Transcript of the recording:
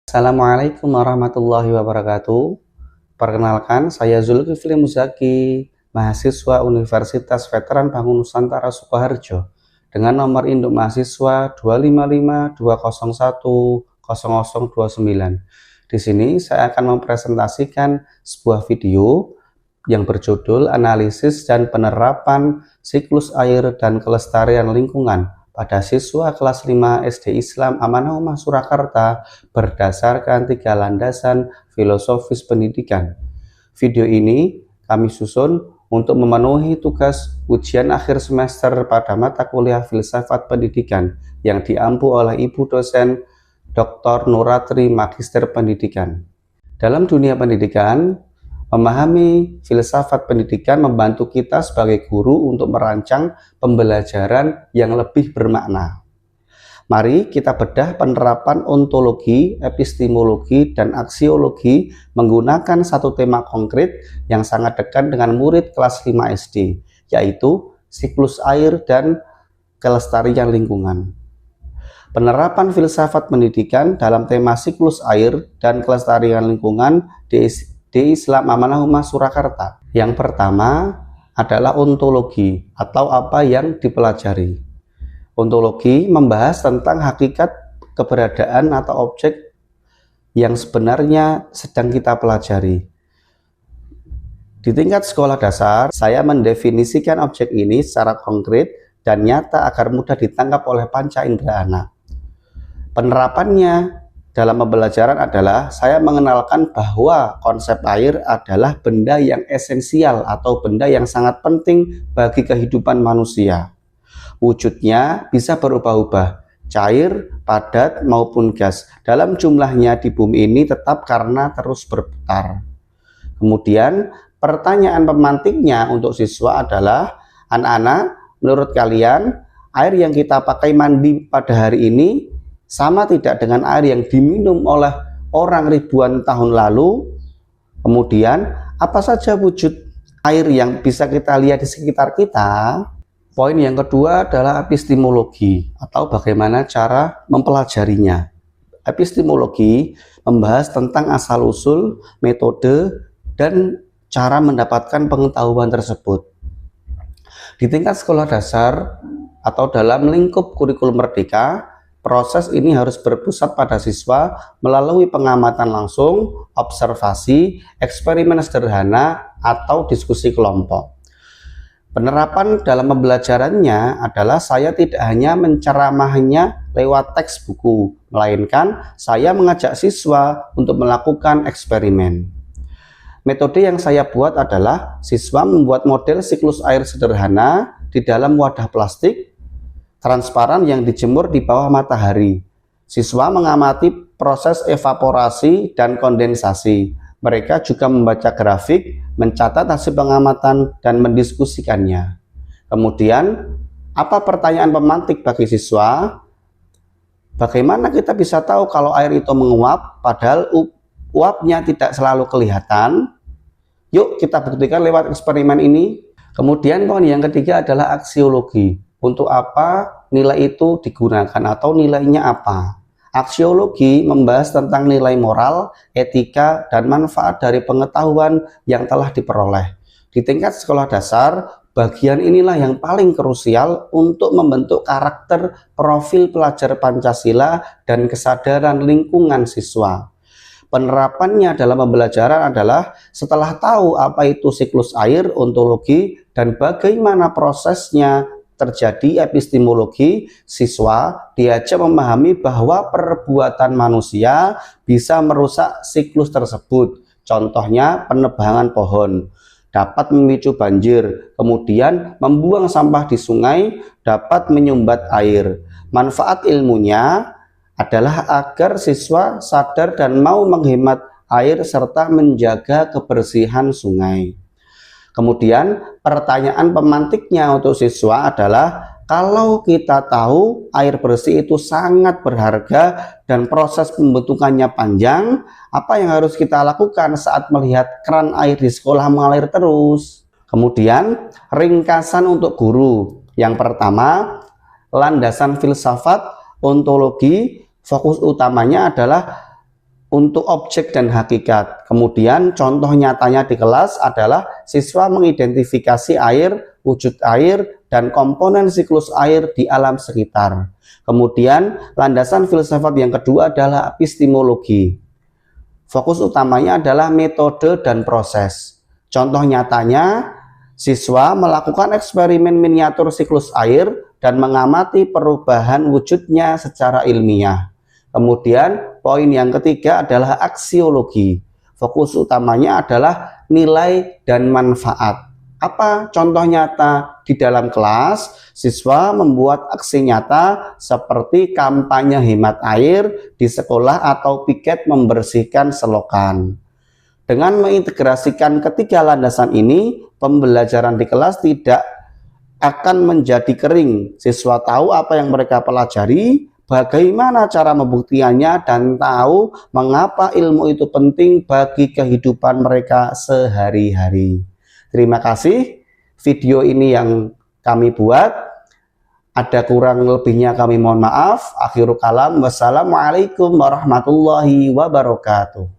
Assalamualaikum warahmatullahi wabarakatuh. Perkenalkan, saya Zulkifli Muzaki, mahasiswa Universitas Veteran Bangun Nusantara Sukoharjo, dengan nomor induk mahasiswa 25520101029. Di sini saya akan mempresentasikan sebuah video yang berjudul Analisis dan Penerapan Siklus Air dan Kelestarian Lingkungan pada siswa kelas 5 SD Islam Amanah Ummah Surakarta berdasarkan 3 landasan filosofis pendidikan. Video ini kami susun untuk memenuhi tugas ujian akhir semester pada mata kuliah Filsafat Pendidikan yang diampu oleh Ibu dosen Dr. Nuratri Magister Pendidikan. Dalam dunia pendidikan, memahami filsafat pendidikan membantu kita sebagai guru untuk merancang pembelajaran yang lebih bermakna. Mari kita bedah penerapan ontologi, epistemologi, dan aksiologi menggunakan satu tema konkret yang sangat dekat dengan murid kelas 5 SD, yaitu siklus air dan kelestarian lingkungan. Penerapan filsafat pendidikan dalam tema siklus air dan kelestarian lingkungan di Islam Amanah Ummah Surakarta. Yang pertama adalah ontologi atau apa yang dipelajari. Ontologi membahas tentang hakikat keberadaan atau objek yang sebenarnya sedang kita pelajari. Di tingkat sekolah dasar, saya mendefinisikan objek ini secara konkret dan nyata agar mudah ditangkap oleh panca indera. Penerapannya dalam pembelajaran adalah saya mengenalkan bahwa konsep air adalah benda yang esensial atau benda yang sangat penting bagi kehidupan manusia. Wujudnya bisa berubah-ubah, cair, padat, maupun gas. Dalam jumlahnya di bumi ini tetap karena terus berputar. Kemudian pertanyaan pemantiknya untuk siswa adalah, anak-anak, menurut kalian air yang kita pakai mandi pada hari ini sama tidak dengan air yang diminum oleh orang ribuan tahun lalu? Kemudian, apa saja wujud air yang bisa kita lihat di sekitar kita? Poin yang kedua adalah epistemologi atau bagaimana cara mempelajarinya. Epistemologi membahas tentang asal-usul, metode, dan cara mendapatkan pengetahuan tersebut. Di tingkat sekolah dasar atau dalam lingkup kurikulum merdeka, proses ini harus berpusat pada siswa melalui pengamatan langsung, observasi, eksperimen sederhana, atau diskusi kelompok. Penerapan dalam pembelajarannya adalah saya tidak hanya menceramahnya lewat teks buku, melainkan saya mengajak siswa untuk melakukan eksperimen. Metode yang saya buat adalah siswa membuat model siklus air sederhana di dalam wadah plastik transparan yang dijemur di bawah matahari. Siswa mengamati proses evaporasi dan kondensasi. Mereka juga membaca grafik, mencatat hasil pengamatan, dan mendiskusikannya. Kemudian, apa pertanyaan pemantik bagi siswa? Bagaimana kita bisa tahu kalau air itu menguap, padahal uapnya tidak selalu kelihatan? Yuk kita buktikan lewat eksperimen ini. Kemudian poin yang ketiga adalah aksiologi. Untuk apa nilai itu digunakan atau nilainya apa? Aksiologi membahas tentang nilai moral, etika, dan manfaat dari pengetahuan yang telah diperoleh. Di tingkat sekolah dasar, bagian inilah yang paling krusial untuk membentuk karakter profil pelajar Pancasila dan kesadaran lingkungan siswa. Penerapannya dalam pembelajaran adalah setelah tahu apa itu siklus air, ontologi, dan bagaimana prosesnya terjadi epistemologi, siswa diajak memahami bahwa perbuatan manusia bisa merusak siklus tersebut. Contohnya penebangan pohon dapat memicu banjir, kemudian membuang sampah di sungai dapat menyumbat air. Manfaat ilmunya adalah agar siswa sadar dan mau menghemat air serta menjaga kebersihan sungai. Kemudian pertanyaan pemantiknya untuk siswa adalah, kalau kita tahu air bersih itu sangat berharga dan proses pembentukannya panjang, apa yang harus kita lakukan saat melihat keran air di sekolah mengalir terus? Kemudian ringkasan untuk guru. Yang pertama, landasan filsafat, ontologi, fokus utamanya adalah untuk objek dan hakikat. Kemudian contoh nyatanya di kelas adalah siswa mengidentifikasi air, wujud air, dan komponen siklus air di alam sekitar. Kemudian landasan filsafat yang kedua adalah epistemologi. Fokus utamanya adalah metode dan proses. Contoh nyatanya, siswa melakukan eksperimen miniatur siklus air dan mengamati perubahan wujudnya secara ilmiah. Kemudian poin yang ketiga adalah aksiologi. Fokus utamanya adalah nilai dan manfaat. Apa contoh nyata di dalam kelas? Siswa membuat aksi nyata seperti kampanye hemat air di sekolah atau piket membersihkan selokan. Dengan mengintegrasikan ketiga landasan ini, pembelajaran di kelas tidak akan menjadi kering. Siswa tahu apa yang mereka pelajari, bagaimana cara membuktikannya, dan tahu mengapa ilmu itu penting bagi kehidupan mereka sehari-hari. Terima kasih. Video ini yang kami buat. Ada kurang lebihnya kami mohon maaf. Akhirul kalam. Wassalamualaikum warahmatullahi wabarakatuh.